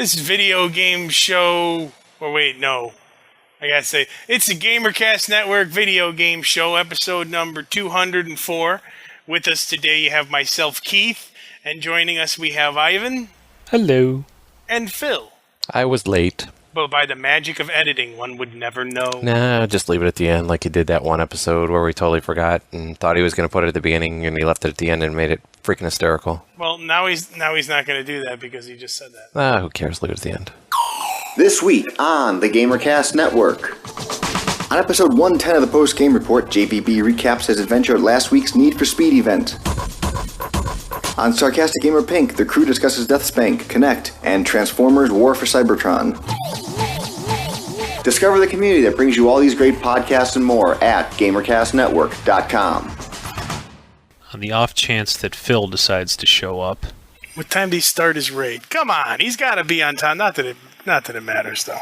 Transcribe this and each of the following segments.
This video game show... Oh, wait, no. I gotta say, it's the GamerCast Network video game show, episode number 204. With us today, you have myself, Keith, and joining us, we have Ivan. Hello. And Phil. I was late. But by the magic of editing, one would never know. Nah, just leave it at the end like he did that one episode where we totally forgot and thought he was going to put it at the beginning, and he left it at the end and made it freaking hysterical. Well, now he's not going to do that because he just said that. Who cares? Leave it at the end. This week on the GamerCast Network. On episode 110 of the post-game report, JBB recaps his adventure at last week's Need for Speed event. On Sarcastic Gamer Pink, the crew discusses Deathspank, Connect, and Transformers War for Cybertron. Discover the community that brings you all these great podcasts and more at GamerCastNetwork.com. On the off chance that Phil decides to show up. What time did he start his raid? Come on, he's got to be on time. Not that it matters, though.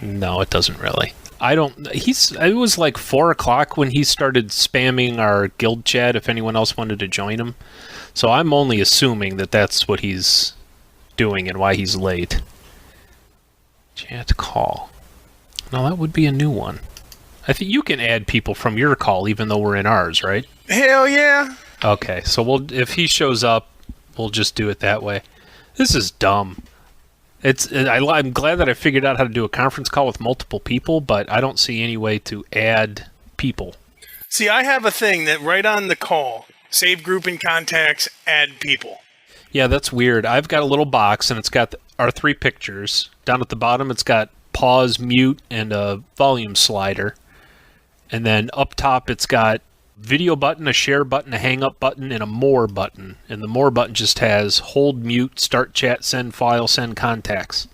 No, it doesn't really. It was like 4 o'clock when he started spamming our guild chat if anyone else wanted to join him. So I'm only assuming that that's what he's doing and why he's late. Chat call. No, that would be a new one. I think you can add people from your call even though we're in ours, right? Hell yeah. Okay, so if he shows up, we'll just do it that way. This is dumb. I'm glad that I figured out how to do a conference call with multiple people, but I don't see any way to add people. See, I have a thing that right on the call, save group and contacts, add people. Yeah, that's weird. I've got a little box, and it's got our 3 pictures. Down at the bottom, it's got pause, mute, and a volume slider. And then up top, it's got video button, a share button, a hang up button, and a more button. And the more button just has hold, mute, start chat, send file, send contacts.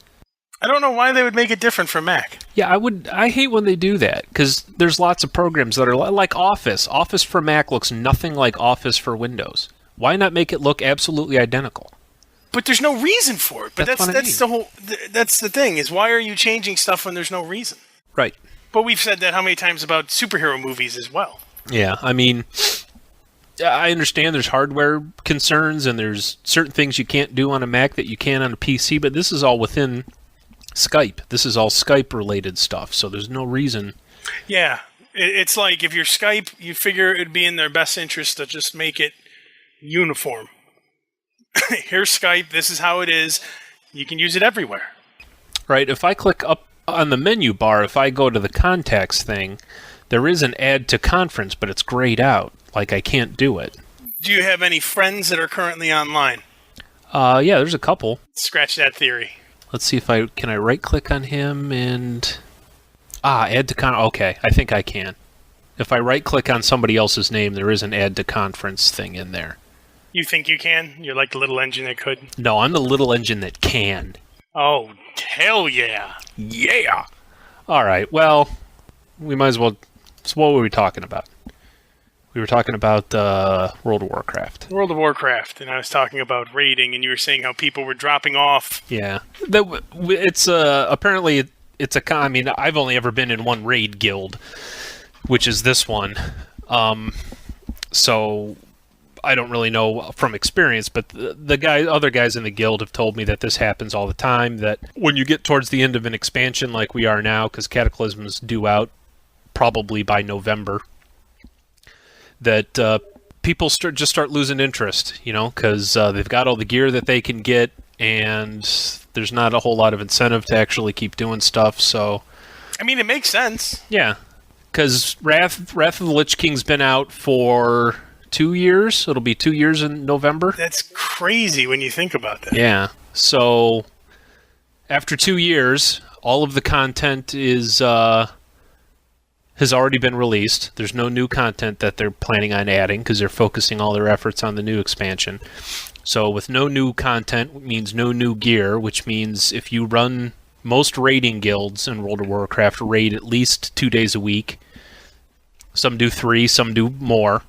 I don't know why they would make it different for Mac. Yeah, I hate when they do that, because there's lots of programs that are like Office. Office for Mac looks nothing like Office for Windows. Why not make it look absolutely identical? But there's no reason for it. But that's the thing, is why are you changing stuff when there's no reason? Right. But we've said that how many times about superhero movies as well. Yeah, I mean, I understand there's hardware concerns and there's certain things you can't do on a Mac that you can on a PC, but this is all within Skype. This is all Skype-related stuff, so there's no reason. Yeah, it's like if you're Skype, you figure it'd be in their best interest to just make it uniform. Here's Skype, this is how it is. You can use it everywhere. Right, if I click up on the menu bar, if I go to the contacts thing, there is an add to conference, but it's grayed out. Like, I can't do it. Do you have any friends that are currently online? Yeah, there's a couple. Scratch that theory. Let's see if I right-click on him and... add to okay, I think I can. If I right-click on somebody else's name, there is an add to conference thing in there. You think you can? You're like the little engine that could? No, I'm the little engine that can. Oh, hell yeah. Yeah! Alright, well, we might as well... So what were we talking about? We were talking about World of Warcraft. World of Warcraft, and I was talking about raiding, and you were saying how people were dropping off. Yeah. It's apparently, I mean, I've only ever been in one raid guild, which is this one. So I don't really know from experience, but other guys in the guild have told me that this happens all the time, that when you get towards the end of an expansion like we are now, because Cataclysm is due out probably by November, that people start losing interest, because they've got all the gear that they can get, and there's not a whole lot of incentive to actually keep doing stuff. So, I mean, it makes sense. Yeah, because Wrath of the Lich King's been out for 2 years. It'll be 2 years in November. That's crazy when you think about that. Yeah. So after 2 years, all of the content has already been released. There's no new content that they're planning on adding because they're focusing all their efforts on the new expansion. So with no new content means no new gear, which means if you run most raiding guilds in World of Warcraft raid at least 2 days a week. Some do 3, some do more.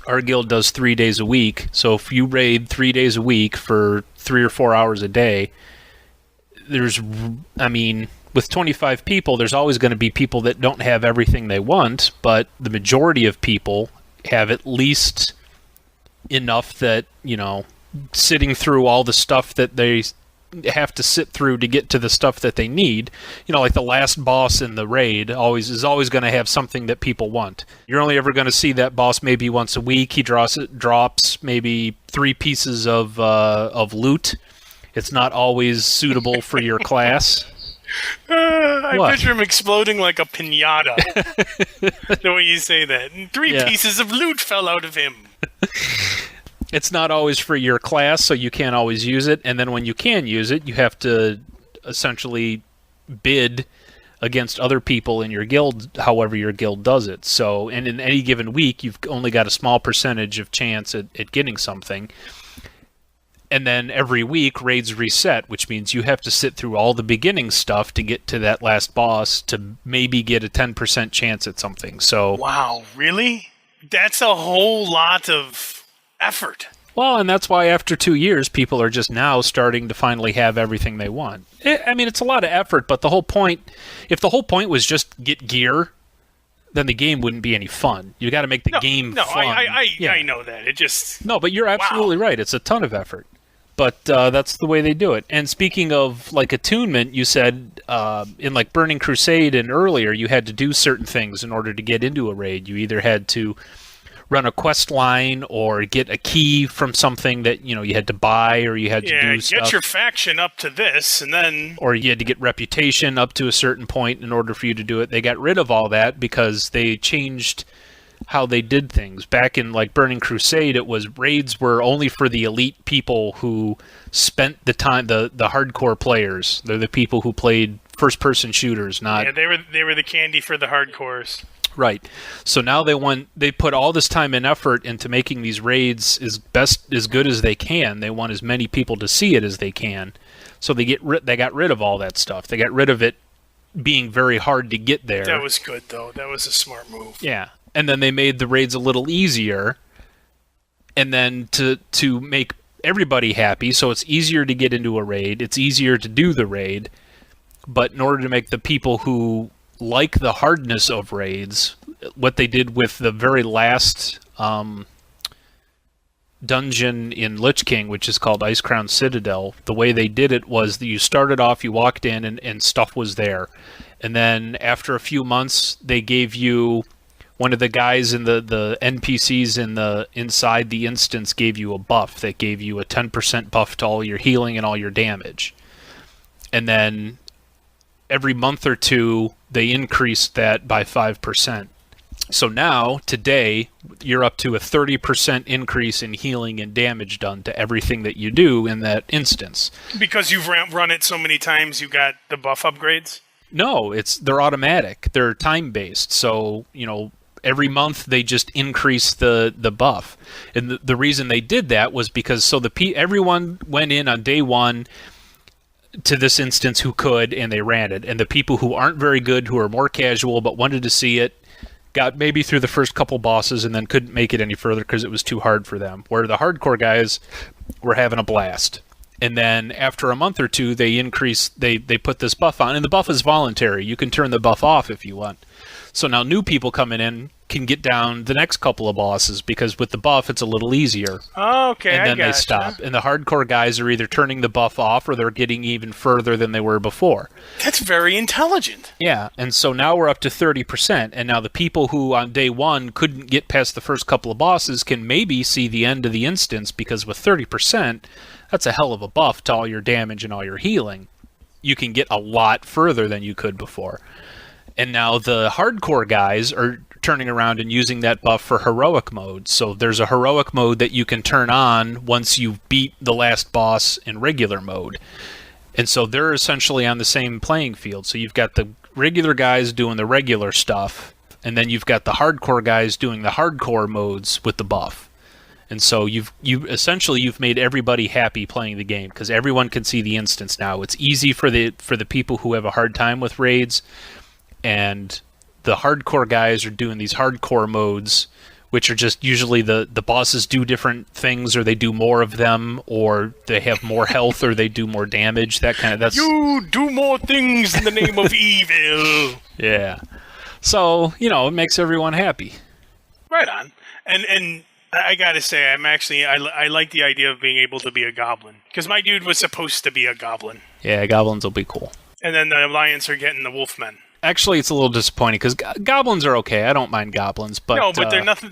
Our guild does 3 days a week. So if you raid 3 days a week for 3 or 4 hours a day, with 25 people, there's always going to be people that don't have everything they want, but the majority of people have at least enough that, sitting through all the stuff that they have to sit through to get to the stuff that they need. Like the last boss in the raid is always going to have something that people want. You're only ever going to see that boss maybe once a week. He drops maybe 3 pieces of loot. It's not always suitable for your class. I picture him exploding like a piñata. The way you say that. And 3 pieces of loot fell out of him. It's not always for your class, so you can't always use it. And then when you can use it, you have to essentially bid against other people in your guild, however your guild does it. So, and in any given week, you've only got a small percentage of chance at getting something. And then every week, raids reset, which means you have to sit through all the beginning stuff to get to that last boss to maybe get a 10% chance at something. So, wow, really? That's a whole lot of effort. Well, and that's why after 2 years, people are just now starting to finally have everything they want. It's a lot of effort, but the whole point, if the whole point was just get gear, then the game wouldn't be any fun. You got to make the game fun. I know that. It just... No, but you're absolutely right. It's a ton of effort. But that's the way they do it. And speaking of like attunement, you said in like Burning Crusade and earlier, you had to do certain things in order to get into a raid. You either had to run a quest line or get a key from something that you had to buy, or you had to do stuff. Get your faction up to this, and then... Or you had to get reputation up to a certain point in order for you to do it. They got rid of all that because they changed how they did things. Back in like Burning Crusade, it was raids were only for the elite people who spent the time, the hardcore players. They're the people who played first-person shooters, not... Yeah, they were the candy for the hardcores. Right. So now they put all this time and effort into making these raids as good as they can. They want as many people to see it as they can. So they got rid of all that stuff. They got rid of it being very hard to get there. That was good though. That was a smart move. Yeah. And then they made the raids a little easier. And then to make everybody happy, so it's easier to get into a raid, it's easier to do the raid, but in order to make the people who like the hardness of raids, what they did with the very last dungeon in Lich King, which is called Icecrown Citadel, the way they did it was that you started off, you walked in, and stuff was there. And then after a few months, they gave you... One of the guys in the NPCs inside the instance gave you a buff that gave you a 10% buff to all your healing and all your damage. And then every month or two, they increased that by 5%. So now, today, you're up to a 30% increase in healing and damage done to everything that you do in that instance. Because you've run it so many times, you got the buff upgrades? No, they're automatic. They're time-based. So, every month they just increase the buff. And the reason they did that was because everyone went in on day one to this instance who could, and they ran it. And the people who aren't very good, who are more casual but wanted to see it, got maybe through the first couple bosses and then couldn't make it any further because it was too hard for them. Where the hardcore guys were having a blast. And then after a month or two, they put this buff on, and the buff is voluntary. You can turn the buff off if you want. So now new people coming in can get down the next couple of bosses because with the buff, it's a little easier. Oh, okay, and then they stop. And the hardcore guys are either turning the buff off or they're getting even further than they were before. That's very intelligent. Yeah, and so now we're up to 30%. And now the people who on day one couldn't get past the first couple of bosses can maybe see the end of the instance because with 30%, that's a hell of a buff to all your damage and all your healing. You can get a lot further than you could before. And now the hardcore guys are turning around and using that buff for heroic mode. So there's a heroic mode that you can turn on once you beat the last boss in regular mode. And so they're essentially on the same playing field. So you've got the regular guys doing the regular stuff, and then you've got the hardcore guys doing the hardcore modes with the buff. And so you've made everybody happy playing the game because everyone can see the instance now. It's easy for the people who have a hard time with raids. And the hardcore guys are doing these hardcore modes, which are just usually the bosses do different things, or they do more of them, or they have more health, or they do more damage. You do more things in the name of evil. Yeah. So, it makes everyone happy. Right on. And I gotta say, I like the idea of being able to be a goblin. Because my dude was supposed to be a goblin. Yeah, goblins will be cool. And then the Alliance are getting the Wolfmen. Actually, it's a little disappointing because goblins are okay. I don't mind goblins, but no, but they're nothing.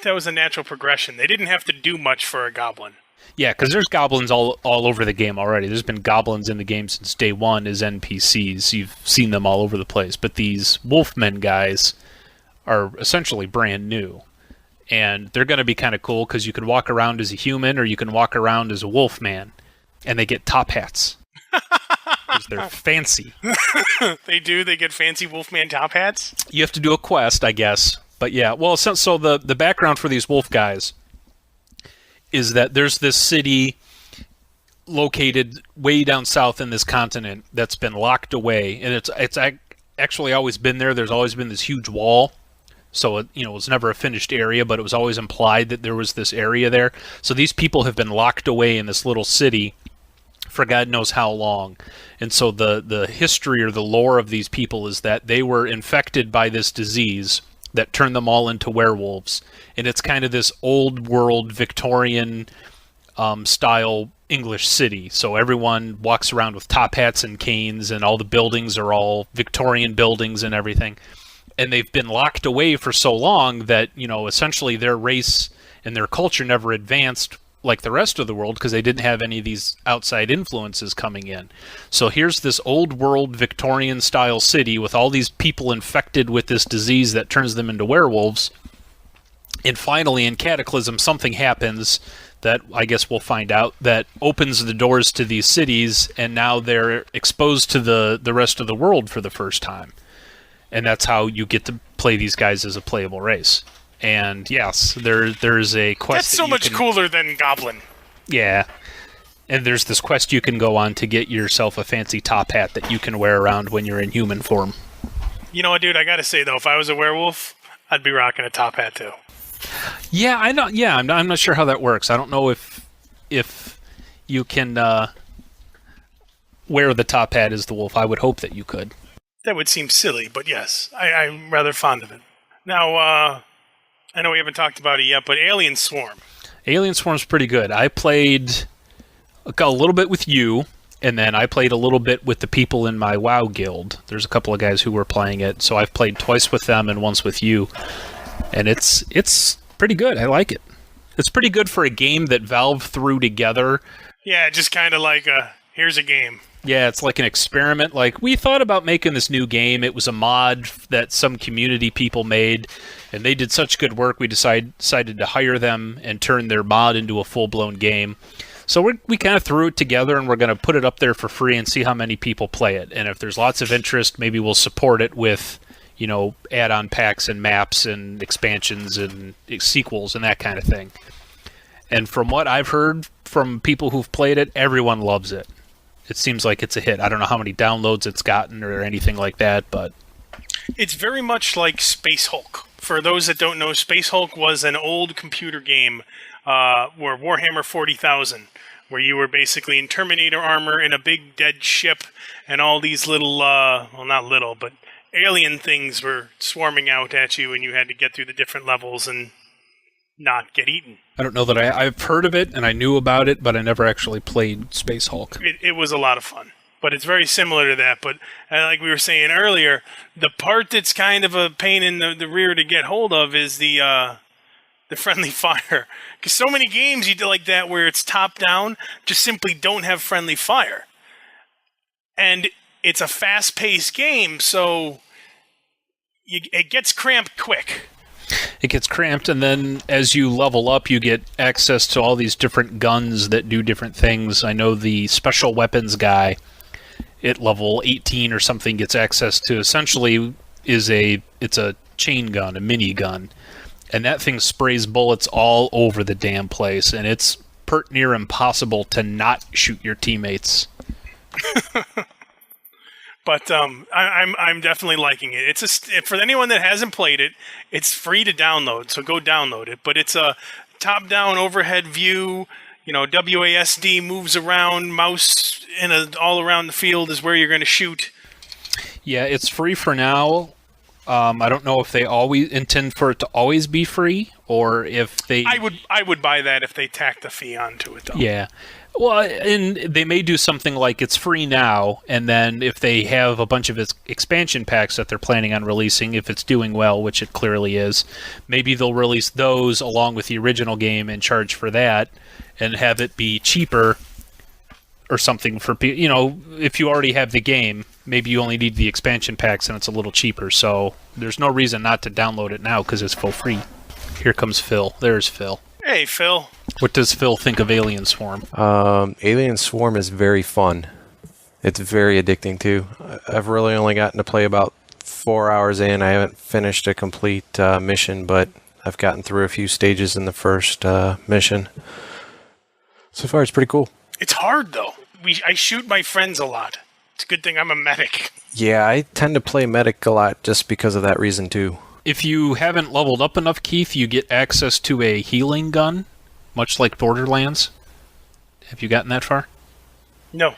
That was a natural progression. They didn't have to do much for a goblin. Yeah, because there's goblins all over the game already. There's been goblins in the game since day one as NPCs. You've seen them all over the place. But these Wolfmen guys are essentially brand new. And they're going to be kind of cool because you can walk around as a human or you can walk around as a Wolfman. And they get top hats. Because they're fancy. They do? They get fancy Wolfman top hats? You have to do a quest, I guess. But yeah, well, so the background for these wolf guys is that there's this city located way down south in this continent that's been locked away. And it's actually always been there. There's always been this huge wall. So, it was never a finished area, but it was always implied that there was this area there. So these people have been locked away in this little city for God knows how long. And so the history or the lore of these people is that they were infected by this disease that turned them all into werewolves. And it's kind of this old world Victorian style English city. So everyone walks around with top hats and canes, and all the buildings are all Victorian buildings and everything. And they've been locked away for so long that, essentially their race and their culture never advanced like the rest of the world because they didn't have any of these outside influences coming in. So here's this old world Victorian style city with all these people infected with this disease that turns them into werewolves. And finally, in Cataclysm, something happens that I guess we'll find out that opens the doors to these cities, and now they're exposed to the rest of the world for the first time. And that's how you get to play these guys as a playable race. And yes, there's a quest. That's so much cooler than Goblin. Yeah. And there's this quest you can go on to get yourself a fancy top hat that you can wear around when you're in human form. You know what, dude? I gotta say, though, if I was a werewolf, I'd be rocking a top hat, too. Yeah, I know. Yeah, I'm not sure how that works. I don't know if you can wear the top hat as the wolf. I would hope that you could. That would seem silly, but yes, I'm rather fond of it. Now, I know we haven't talked about it yet, but Alien Swarm. Alien Swarm's pretty good. I played a little bit with you, and then I played a little bit with the people in my WoW guild. There's a couple of guys who were playing it, so I've played twice with them and once with you. And it's pretty good. I like it. It's pretty good for a game that Valve threw together. Yeah, just kind of like here's a game. Yeah, it's like an experiment. Like, we thought about making this new game. It was a mod that some community people made, and they did such good work, we decided to hire them and turn their mod into a full-blown game. So we kind of threw it together, and we're going to put it up there for free and see how many people play it. And if there's lots of interest, maybe we'll support it with, add-on packs and maps and expansions and sequels and that kind of thing. And from what I've heard from people who've played it, everyone loves it. It seems like it's a hit. I don't know how many downloads it's gotten or anything like that, but it's very much like Space Hulk. For those that don't know, Space Hulk was an old computer game where Warhammer 40,000, where you were basically in Terminator armor in a big dead ship, and all these little, well, not little, but alien things were swarming out at you, and you had to get through the different levels and not get eaten. I don't know that I've heard of it, and I knew about it, but I never actually played Space Hulk. It was a lot of fun, but it's very similar to that. But like we were saying earlier, the part that's kind of a pain in the rear to get hold of is the friendly fire. Because so many games you do like that where it's top-down just simply don't have friendly fire. And it's a fast-paced game, so it gets cramped quick. It gets cramped, and then as you level up, you get access to all these different guns that do different things. I know the special weapons guy at level 18 or something gets access to essentially it's a chain gun, a mini gun, and that thing sprays bullets all over the damn place, and it's pert near impossible to not shoot your teammates. But I'm definitely liking it. For anyone that hasn't played it, it's free to download, so go download it. But it's a top-down overhead view. WASD moves around, mouse all around the field is where you're going to shoot. Yeah, it's free for now. I don't know if they always intend for it to always be free, or if they... I would buy that if they tacked the fee onto it, though. Yeah. Well, and they may do something like it's free now, and then if they have a bunch of expansion packs that they're planning on releasing, if it's doing well, which it clearly is, maybe they'll release those along with the original game and charge for that, and have it be cheaper or something for people. You know, if you already have the game, maybe you only need the expansion packs and it's a little cheaper. So there's no reason not to download it now because it's for free. Here comes Phil. There's Phil. Hey, Phil. What does Phil think of Alien Swarm? Alien Swarm is very fun. It's very addicting too. I've really only gotten to play about 4 hours in. I haven't finished a complete mission, but I've gotten through a few stages in the first mission. So far, it's pretty cool. It's hard, though. I shoot my friends a lot. It's a good thing I'm a medic. Yeah, I tend to play medic a lot just because of that reason too. If you haven't leveled up enough, Keith, you get access to a healing gun, much like Borderlands. Have you gotten that far? No.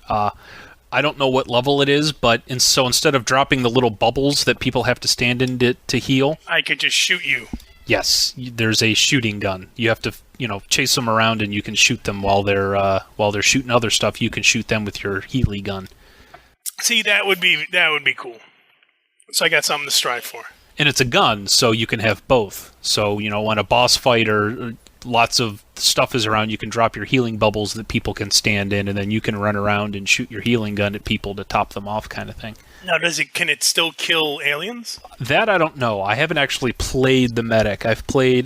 I don't know what level it is, but so instead of dropping the little bubbles that people have to stand in to heal... I could just shoot you. Yes, there's a shooting gun. You have to, chase them around, and you can shoot them while they're shooting other stuff. You can shoot them with your Healy gun. See, that would be cool. So I got something to strive for. And it's a gun, so you can have both. So when a boss fight or lots of stuff is around, you can drop your healing bubbles that people can stand in, and then you can run around and shoot your healing gun at people to top them off, kind of thing. Now, can it still kill aliens? That I don't know. I haven't actually played the medic. I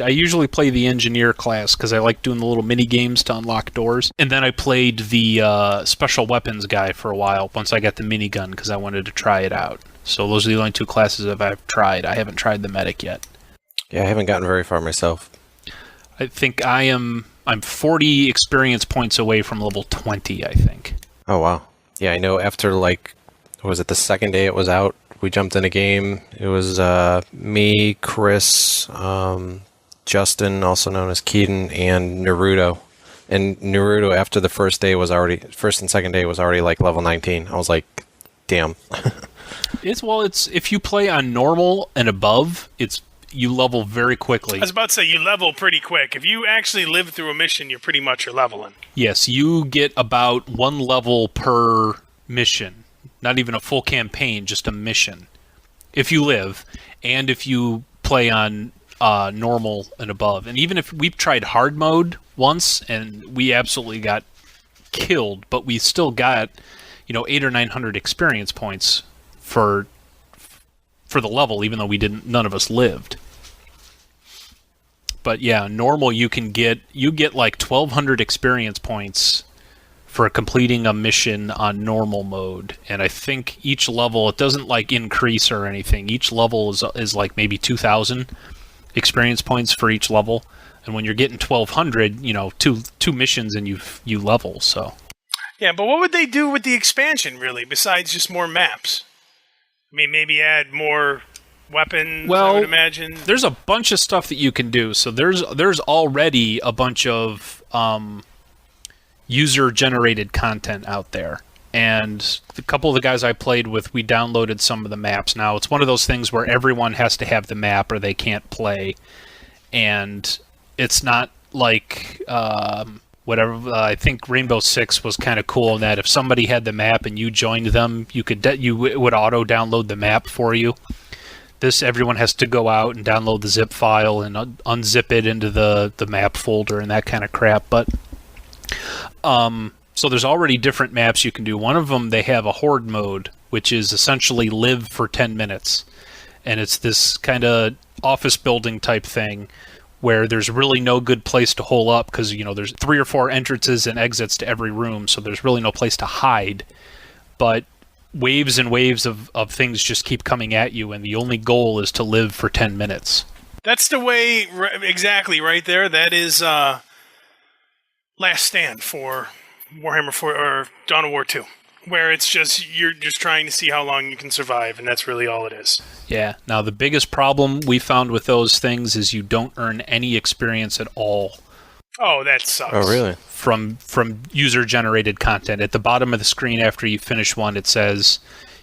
usually play the engineer class because I like doing the little mini games to unlock doors. And then I played the special weapons guy for a while once I got the minigun because I wanted to try it out. So those are the only two classes that I've tried. I haven't tried the medic yet. Yeah, I haven't gotten very far myself. I think I'm 40 experience points away from level 20, I think. Oh, wow. Yeah, I know after, was it the second day it was out? We jumped in a game. It was me, Chris, Justin, also known as Keaton, and Naruto. And Naruto, after the first and second day, was already level 19. I was like, damn. It's if you play on normal and above, you level very quickly. I was about to say, you level pretty quick. If you actually live through a mission, you're pretty much leveling. Yes, you get about one level per mission. Not even a full campaign, just a mission. If you live, and if you play on normal and above. And even if we've tried hard mode once, and we absolutely got killed, but we still got 800 or 900 experience points for the level, even though none of us lived. But yeah, normal you get 1,200 experience points for completing a mission on normal mode. And I think each level, it doesn't increase or anything. Each level is maybe 2,000 experience points for each level. And when you're getting 1,200, two missions and you level. So. Yeah, but what would they do with the expansion, really, besides just more maps? I mean, maybe add more weapons, I would imagine. There's a bunch of stuff that you can do. So there's already a bunch of user-generated content out there. And a couple of the guys I played with, we downloaded some of the maps. Now, it's one of those things where everyone has to have the map or they can't play. And it's not like... I think Rainbow Six was kind of cool in that if somebody had the map and you joined them, it would auto download the map for you. Everyone has to go out and download the zip file and unzip it into the map folder and that kind of crap. But so there's already different maps you can do. One of them, they have a horde mode, which is essentially live for 10 minutes, and it's this kind of office building type thing, where there's really no good place to hole up because, there's 3 or 4 entrances and exits to every room, so there's really no place to hide. But waves and waves of things just keep coming at you, and the only goal is to live for 10 minutes. That's the way, exactly, right there. That is Last Stand for Warhammer 4 or Dawn of War 2. Where it's just, you're just trying to see how long you can survive, and that's really all it is. Yeah. Now, the biggest problem we found with those things is you don't earn any experience at all. Oh, that sucks. Oh, really? From user-generated content. At the bottom of the screen after you finish one, it says,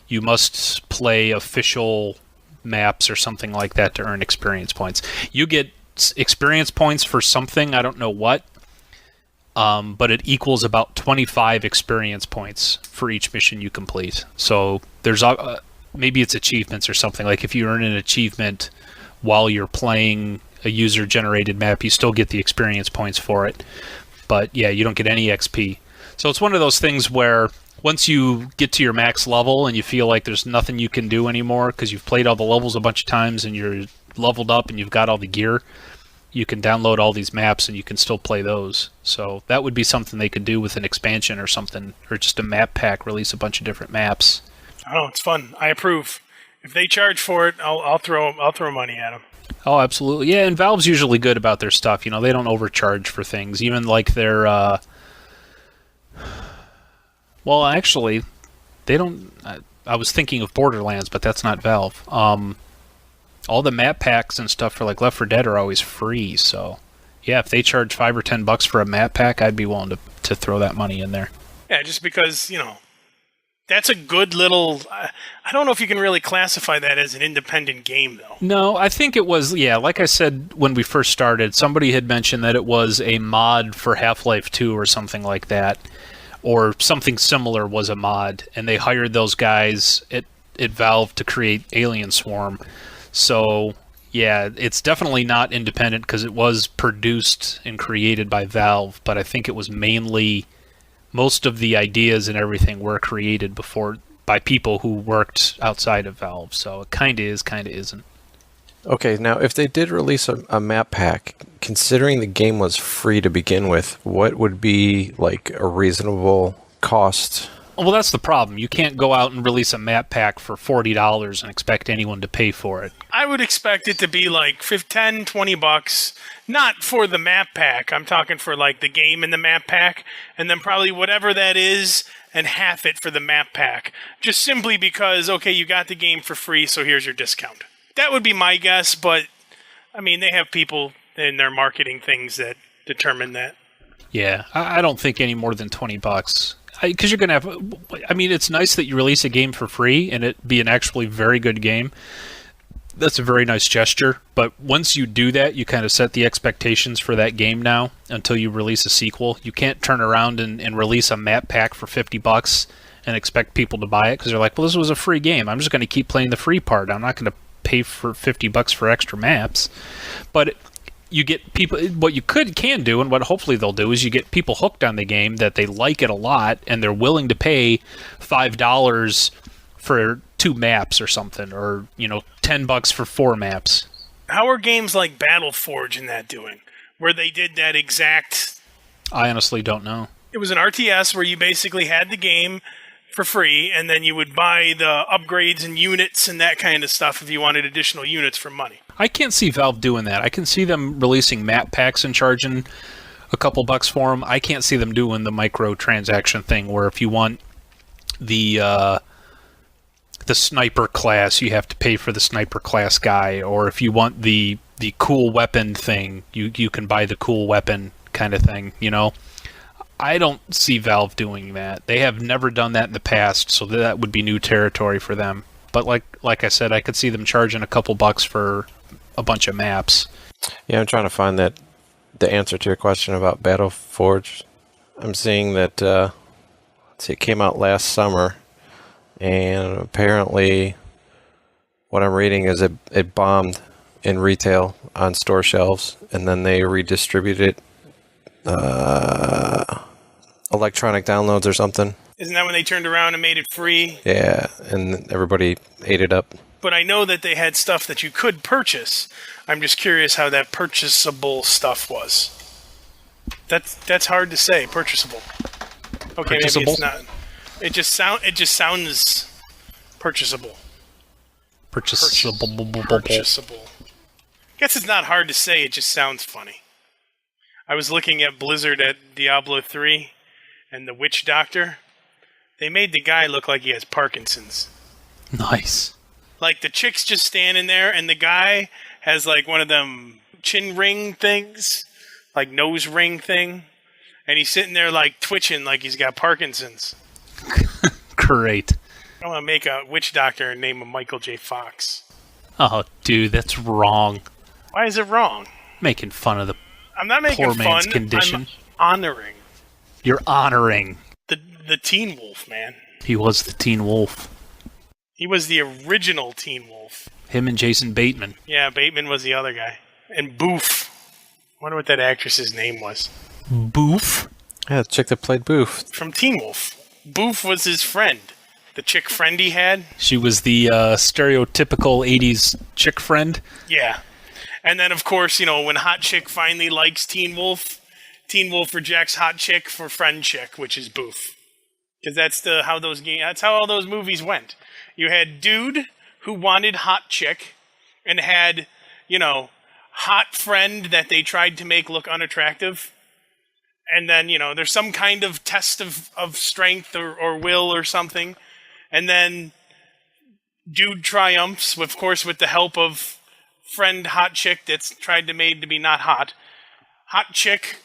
you must play official maps or something like that to earn experience points. You get experience points for something, I don't know what, but it equals about 25 experience points for each mission you complete. So there's maybe it's achievements or something. Like if you earn an achievement while you're playing a user-generated map, you still get the experience points for it. But yeah, you don't get any XP. So it's one of those things where once you get to your max level and you feel like there's nothing you can do anymore because you've played all the levels a bunch of times and you're leveled up and you've got all the gear, you can download all these maps and you can still play those. So that would be something they could do with an expansion or something, or just a map pack, release a bunch of different maps. Oh, it's fun. I approve. If they charge for it, I'll throw money at them. Oh, absolutely. Yeah, and Valve's usually good about their stuff. You know, they don't overcharge for things. Even like their well, actually, they don't. I was thinking of Borderlands, but that's not Valve. All the map packs and stuff for like Left 4 Dead are always free. So, yeah, if they charge $5 or $10 for a map pack, I'd be willing to throw that money in there. Yeah, just because, that's a good little... I don't know if you can really classify that as an independent game, though. No, I think it was, like I said when we first started, somebody had mentioned that it was a mod for Half-Life 2 or something like that, or something similar was a mod, and they hired those guys at Valve to create Alien Swarm. So, yeah, it's definitely not independent because it was produced and created by Valve, but I think it was mainly... most of the ideas and everything were created before by people who worked outside of Valve, so it kind of is, kind of isn't. Okay, now if they did release a map pack, considering the game was free to begin with, what would be like a reasonable cost? Well, that's the problem. You can't go out and release a map pack for $40 and expect anyone to pay for it. I would expect it to be like $10, $20, not for the map pack. I'm talking for like the game and the map pack, and then probably whatever that is, and half it for the map pack. Just simply because, okay, you got the game for free, so here's your discount. That would be my guess, but, I mean, they have people in their marketing things that determine that. Yeah, I don't think any more than $20. Because you're going to have... I mean, it's nice that you release a game for free and it be an actually very good game. That's a very nice gesture. But once you do that, you kind of set the expectations for that game now until you release a sequel. You can't turn around and release a map pack for $50 and expect people to buy it because they're like, well, this was a free game. I'm just going to keep playing the free part. I'm not going to pay for $50 for extra maps. But... you get people. What you can do, and what hopefully they'll do, is you get people hooked on the game that they like it a lot, and they're willing to pay $5 for 2 maps or something, or $10 for 4 maps. How are games like Battleforge and that doing, where they did that exact? I honestly don't know. It was an RTS where you basically had the game for free, and then you would buy the upgrades and units and that kind of stuff if you wanted additional units for money. I can't see Valve doing that. I can see them releasing map packs and charging a couple bucks for them. I can't see them doing the microtransaction thing where if you want the sniper class, you have to pay for the sniper class guy, or if you want the cool weapon thing, you can buy the cool weapon kind of thing, I don't see Valve doing that. They have never done that in the past, so that would be new territory for them. But like I said, I could see them charging a couple bucks for a bunch of maps. Yeah, I'm trying to find the answer to your question about Battleforge. I'm seeing that it came out last summer, and apparently what I'm reading is it bombed in retail on store shelves, and then they redistributed it, electronic downloads or something. Isn't that when they turned around and made it free? Yeah, and everybody ate it up. But I know that they had stuff that you could purchase. I'm just curious how that purchasable stuff was. That's hard to say. Purchasable. Okay, purchasable? Maybe it's not. It just sounds purchasable. Purchasable. Guess it's not hard to say. It just sounds funny. I was looking at Blizzard at Diablo 3 and the Witch Doctor. They made the guy look like he has Parkinson's. Nice. Like, the chick's just standing there, and the guy has, like, one of them chin ring things, like, nose ring thing, and he's sitting there, like, twitching like he's got Parkinson's. Great. I want to make a witch doctor and name him Michael J. Fox. Oh, dude, that's wrong. Why is it wrong? Making fun of the I'm not making poor fun. man's condition. I'm honoring You're honoring. the Teen Wolf, man. He was the Teen Wolf. He was the original Teen Wolf. Him and Jason Bateman. Yeah, Bateman was the other guy. And Boof. I wonder what that actress's name was. Boof? Yeah, the chick that played Boof. From Teen Wolf. Boof was his friend. The chick friend he had. She was the stereotypical 80s chick friend. Yeah. And then, of course, when Hot Chick finally likes Teen Wolf rejects Hot Chick for Friend Chick, which is Boof. Because that's how all those movies went. You had dude who wanted Hot Chick and had, hot friend that they tried to make look unattractive. And then, there's some kind of test of strength or will or something. And then dude triumphs, of course, with the help of friend Hot Chick that's tried to made to be not hot. Hot Chick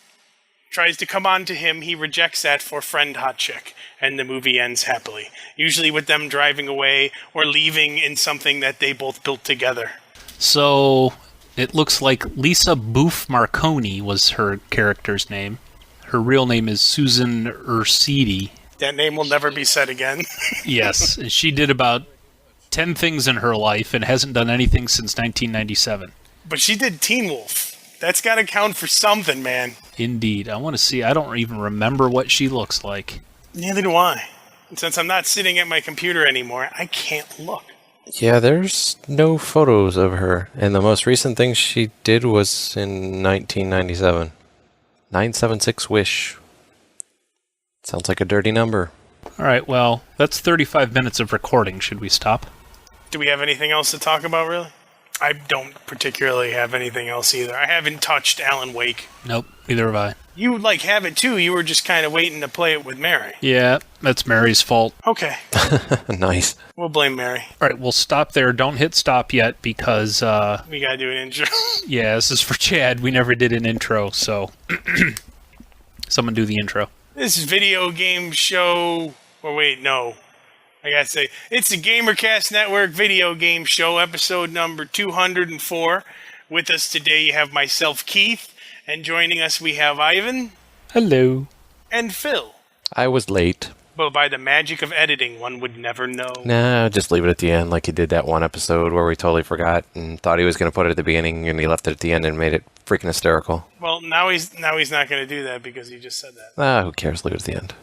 tries to come on to him. He rejects that for friend Hot Chick. And the movie ends happily. Usually with them driving away or leaving in something that they both built together. So it looks like Lisa Boof Marconi was her character's name. Her real name is Susan Ursidi. That name will never be said again. Yes, and she did about 10 things in her life and hasn't done anything since 1997. But she did Teen Wolf. That's got to count for something, man. Indeed. I want to see. I don't even remember what she looks like. Neither do I. And since I'm not sitting at my computer anymore, I can't look. Yeah, there's no photos of her. And the most recent thing she did was in 1997. 976 Wish. Sounds like a dirty number. All right, well, that's 35 minutes of recording. Should we stop? Do we have anything else to talk about, really? I don't particularly have anything else either. I haven't touched Alan Wake. Nope, neither have I. You, have it too. You were just kind of waiting to play it with Mary. Yeah, that's Mary's fault. Okay. Nice. We'll blame Mary. All right, we'll stop there. Don't hit stop yet because, we gotta do an intro. yeah, this is for Chad. We never did an intro, so someone do the intro. This video game show... Or wait, no. I gotta say, it's the GamerCast Network video game show, episode number 204. With us today, you have myself, Keith, and joining us we have Ivan. Hello. And Phil. I was late. But by the magic of editing, one would never know. Nah, just leave it at the end like he did that one episode where we totally forgot and thought he was going to put it at the beginning and he left it at the end and made it freaking hysterical. Well, now he's not going to do that because he just said that. Who cares? Leave it at the end.